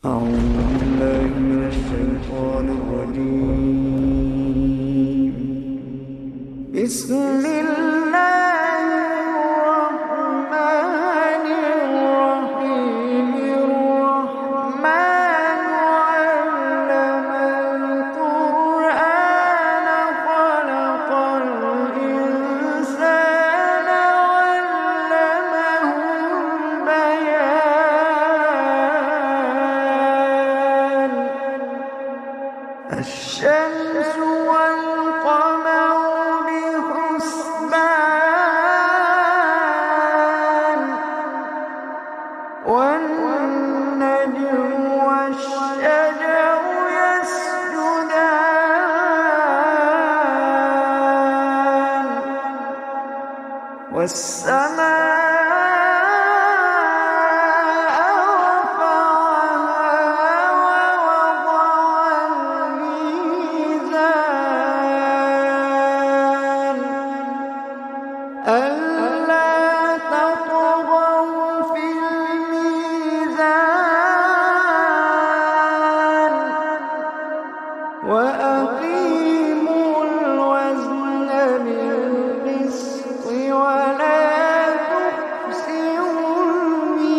أعوذ بالله من الشيطان الرجيم. بسم الله الرحمن الرحيم. الرحمن علم القرآن خلق الإنسان علمه البيان. الشمس والقمر بحسبان، والنجم والشجر يسجدان، والسماء ألا تطغوا في الميزان، وأقيموا الوزن بالقسط ولا تخسروا الميزان.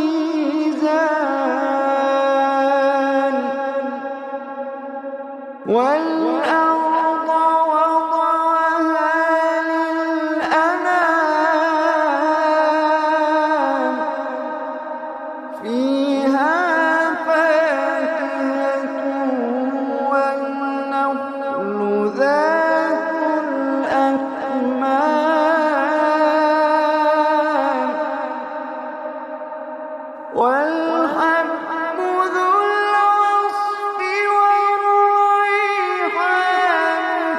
والأرض وضعها للأنام، فيها فاكهة والنخل ذات الأكمام، والحب ذو العصف والريحان.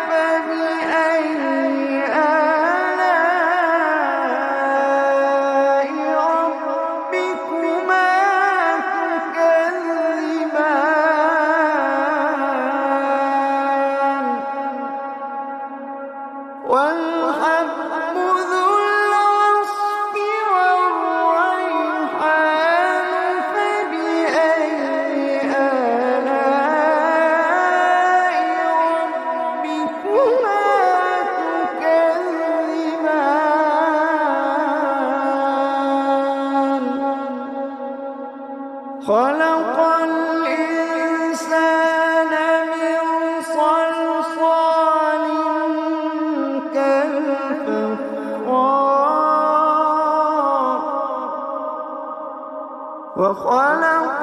فبأي آلاء ربكما تكذبان؟ والحب ذو العصف والريحان. فبأي آلاء ربكما تكذبان؟ خلق الإنسان من صلصال كالفخار، وخلق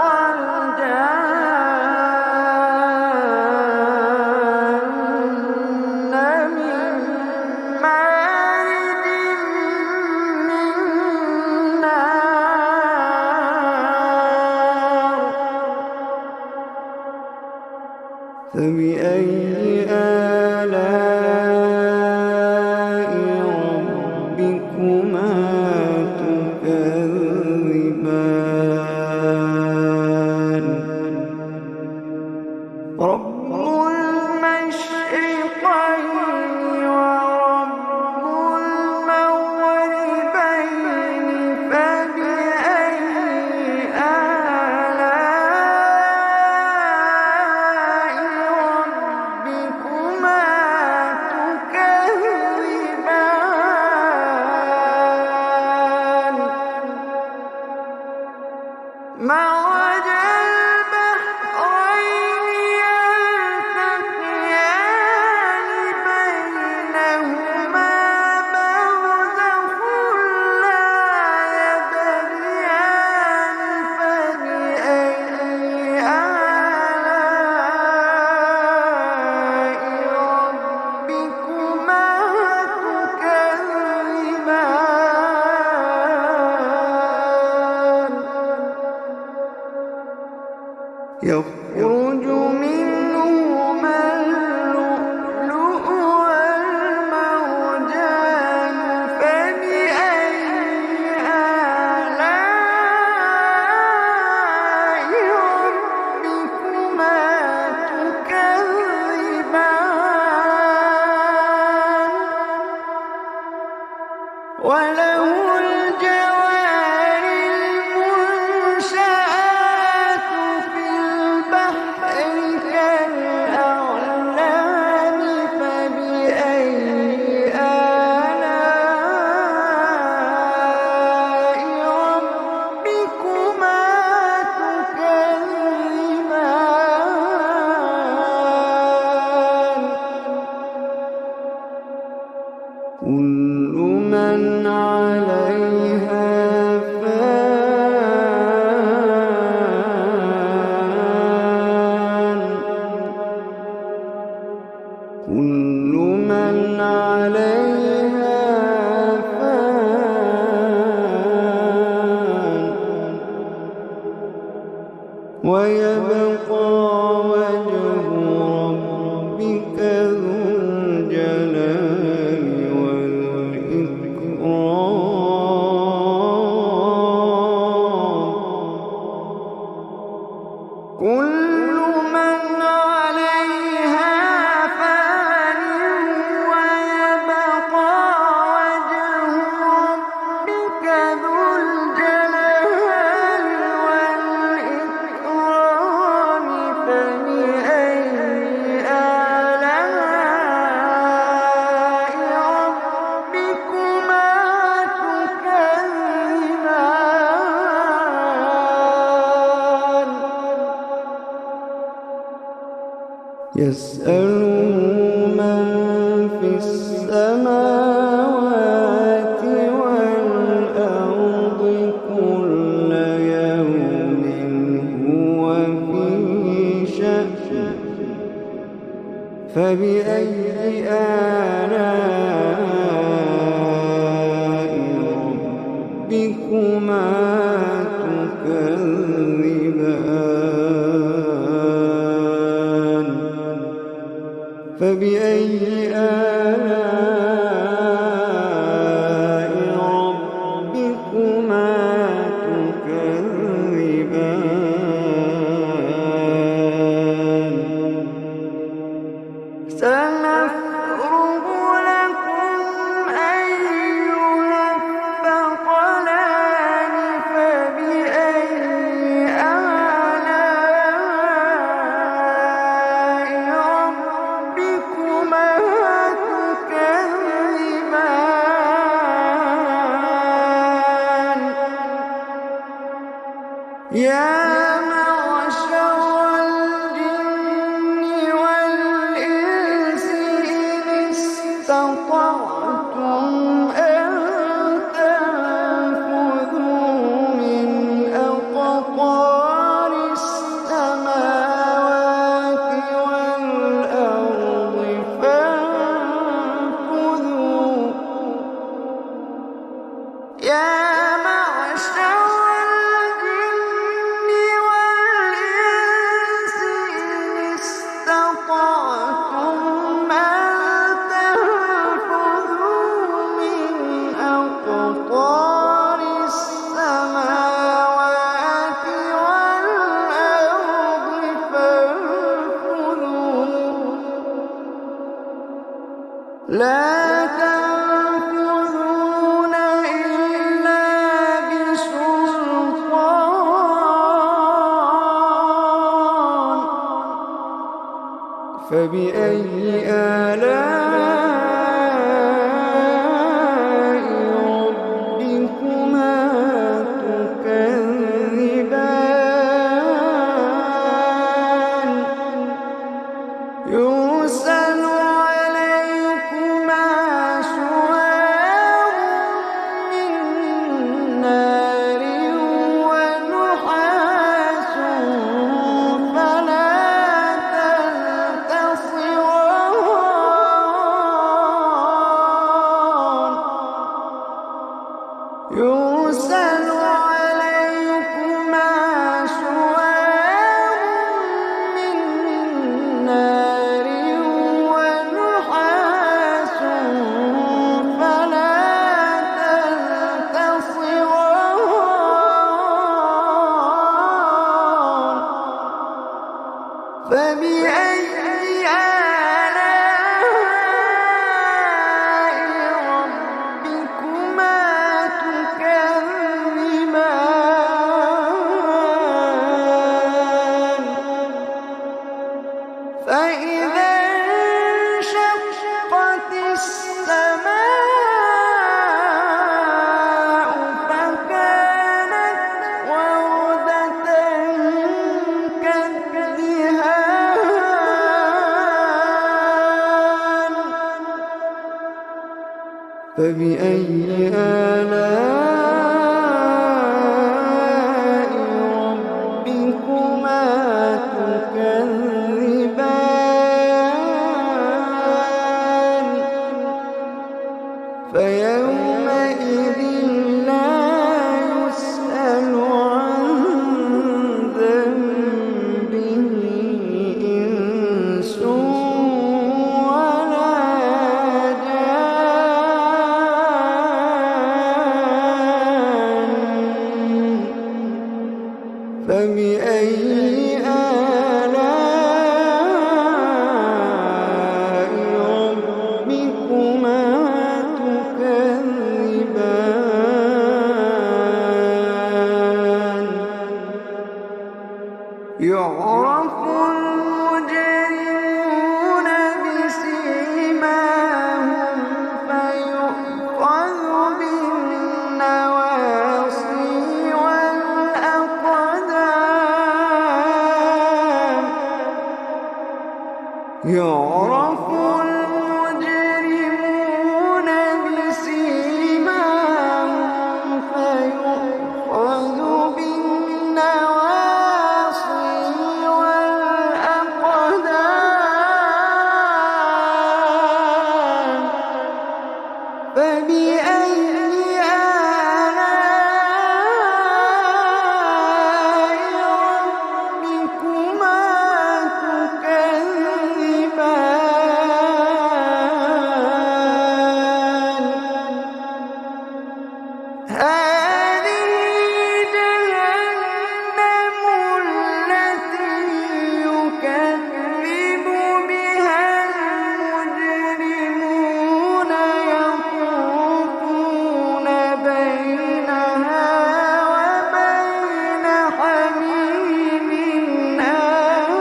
الجان من مارج من نار. فبأي آلاء ربكما تكذبان؟ رب المشرقين ورب المغربين. فبأي آلاء ربكما تكذبان؟ مرج البحرين يلتقيان، بينهما برزخ لا يبغيان. فبأي آلاء ربكما تكذبان؟ يخرج منهما اللؤلؤ والمرجان. فبأي آلاء ربكما تكذبان؟ وله الجوار المنشآت في ويبقى وجه ربك ذو الجلال والإكرام. كل من عليها فان ويبقى وجه ربك ذو الجلال والإكرام. فبأي آلاء ربكما تكذبان. يسأله من في السماوات والأرض كل يوم هو في شأن. فبأي آلاء ربكما تكذبان. فبأي آلاء ربكما تكذبان. سنفرغ لكم أيها الثقلان. فبأي آلاء ربكما تكذبان. يا معشر الجن والإنس إن استطعتم أن تنفذوا من أقطار السماوات والأرض فانفذوا. يا معشر الجن والإنس إن استطعتم أن تنفذوا من أقطار السماوات والأرض فانفذوا. لا تنفذون إلا بسلطان. فبأي آلاء ربكما تكذبان. يرسل عليكما شواظ من نار ونحاس فلا تنتصران. يرسل عليكما شواظ من نار ونحاس فلا تنتصران. فبأي آلاء ربكما تكذبان. فإذا انشقت السماء فكانت وردة كالدهان. فبأي آلاء ربكما تكذبان. فيومئذ لا يسأل عن ذنبه فبأي آلاء ربكما تكذبان يعرف المجرمون بسيماهم فيؤخذ بالنواصي والأقدام يعرف المجرمون بسيماهم فيؤخذ بالنواصي والأقدام فبأي آلاء ربكما تكذبان هذه جهنم التي يكذب بها المجرمون يطوفون بينها وبين حميم آن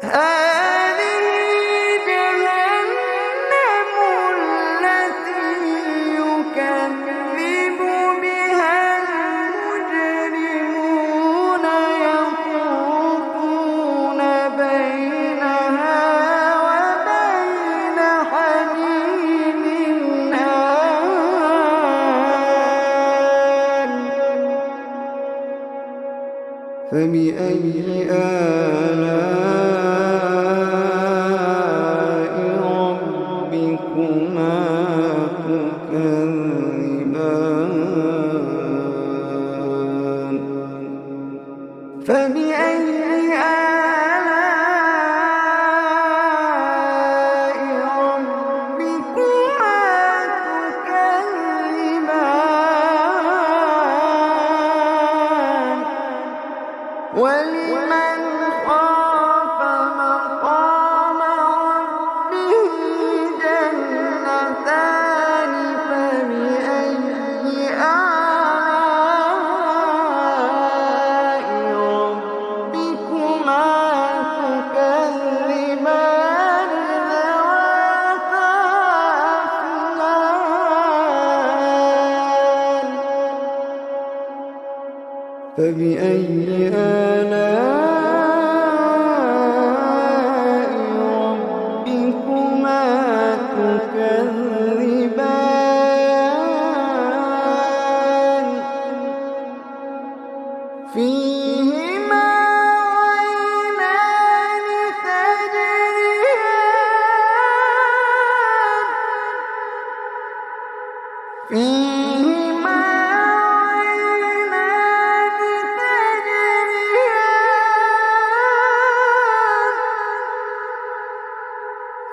هذه جهنم التي يكذب بها المجرمون يطوفون بينها وبين حميم آن فبأي آلاء ربكما تكذبان فبأي آلاء ربكما تكذبان ولمن خاف مقام ربه جنتان فبأي آلاء ربكما تكذبان ذواتا أفنان فبأي آلاء ربكما تكذبان فيهما عينان تجريان فيهما عينان تجريان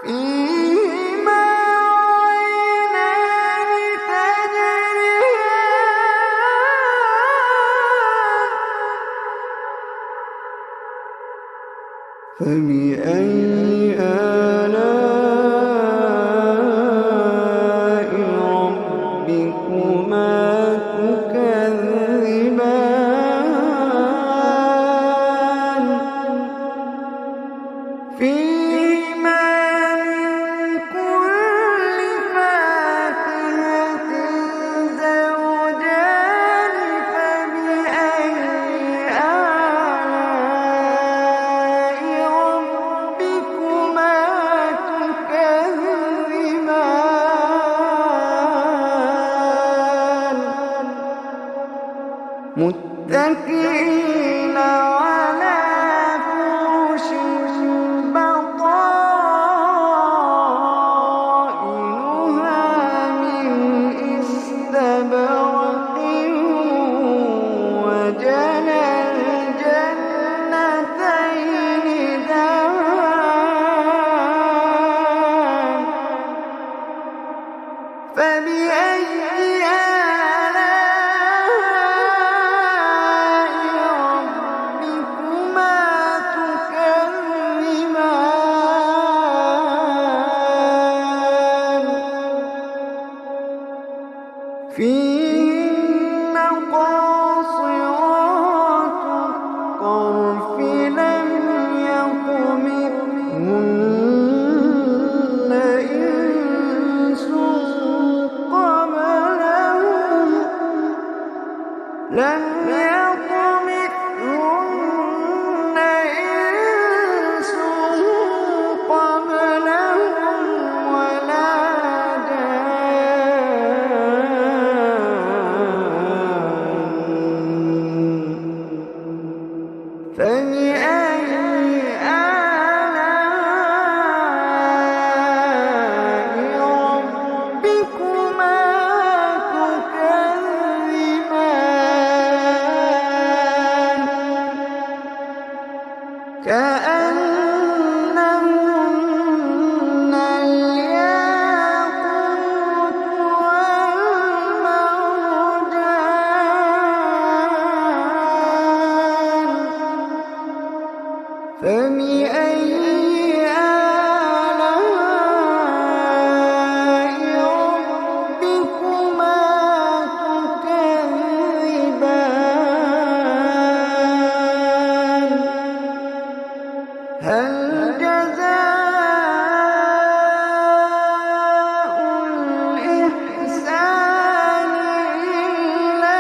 فيهما عينان تجريان فبأي آلاء ربكما تكذبان فيهما من كل فاكهة زوجان فبأي آلاء ربكما تكذبان متكئين على فرش بطائنها من استبرق وجنى الجنتين دان فبأي آلاء فيهن قاصرات الطرف لم يطمثهن إنس قبلهم ولا جان فبأي آلاء ربكما تكذبان كأنهن الياقوت والمرجان فبأي آلاء ربكما تكذبان هل جزاء الإحسان إلا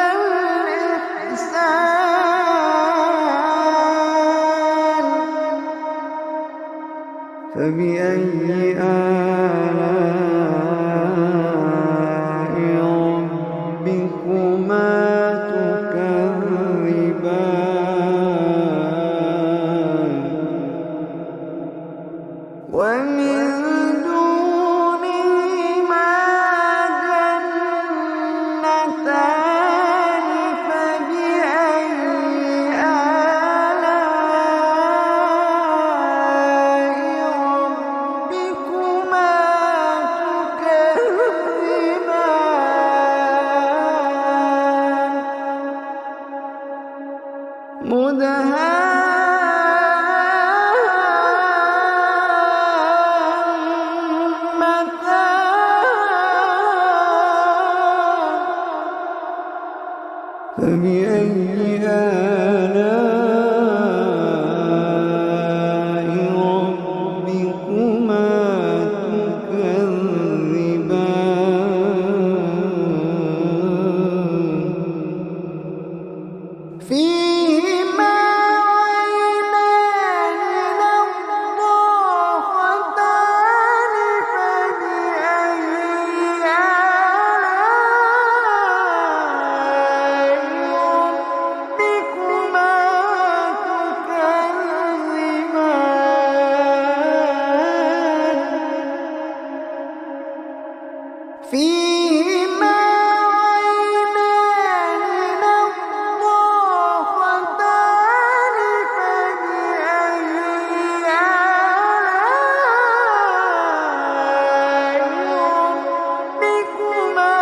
الإحسان فبأي آلاء ربكما تكذبان ومن دونهما جنتان فبأي آلاء ربكما تكذبان فبأي آلاء ربكما تكذبان فيهما عينان نضاختان فبأي آلاء ربكما تكذبان فيهما عينان نضاختان فبأي آلاء ربكما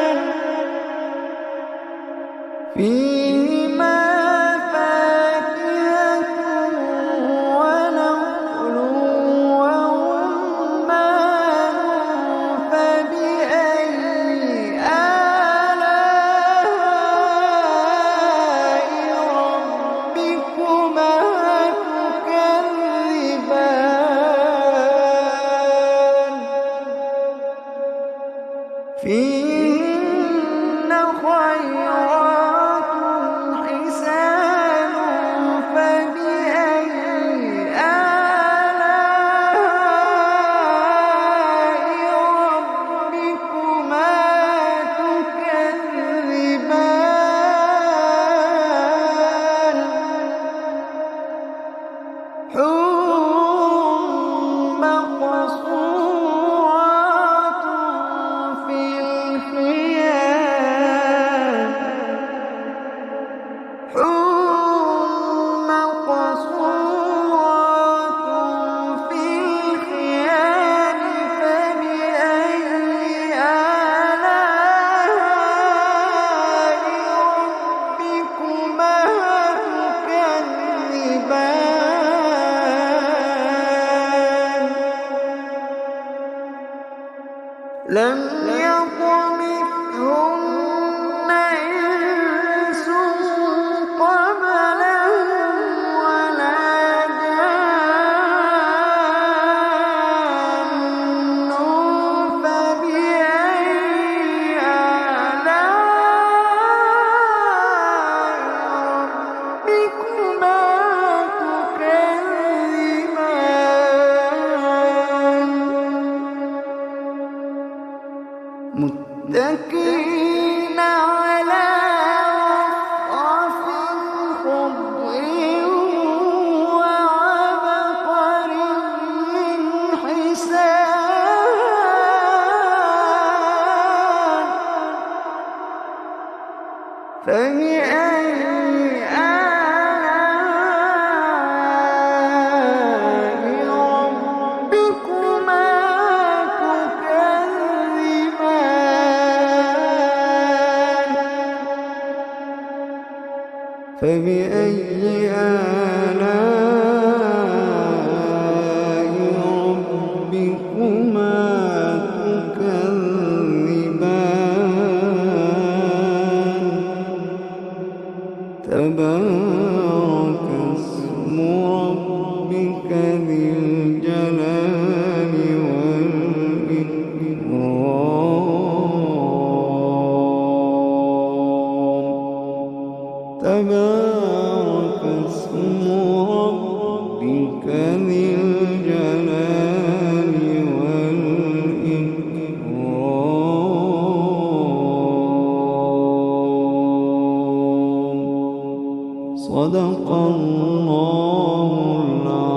تكذبان فيهما فاكهة ونخل ورمان فبأي آلاء ربكما تكذبان فيهن خيرات حسان فبأي آلاء ربكما تكذبان حور مقصورات في الخيام لم يطمثهن إنس قبلهم ولا جان فبأي آلاء ربكما تكذبان متكئين على رفرف خضر وعبقري حسان فبأي آلاء ربكما تكذبان فبأي آلاء ربكما تكذبان تبارك اسم ربك ذي الجلال والإكرام تبارك اسم ربك ذي الجلال والإكرام صدق الله العظيم.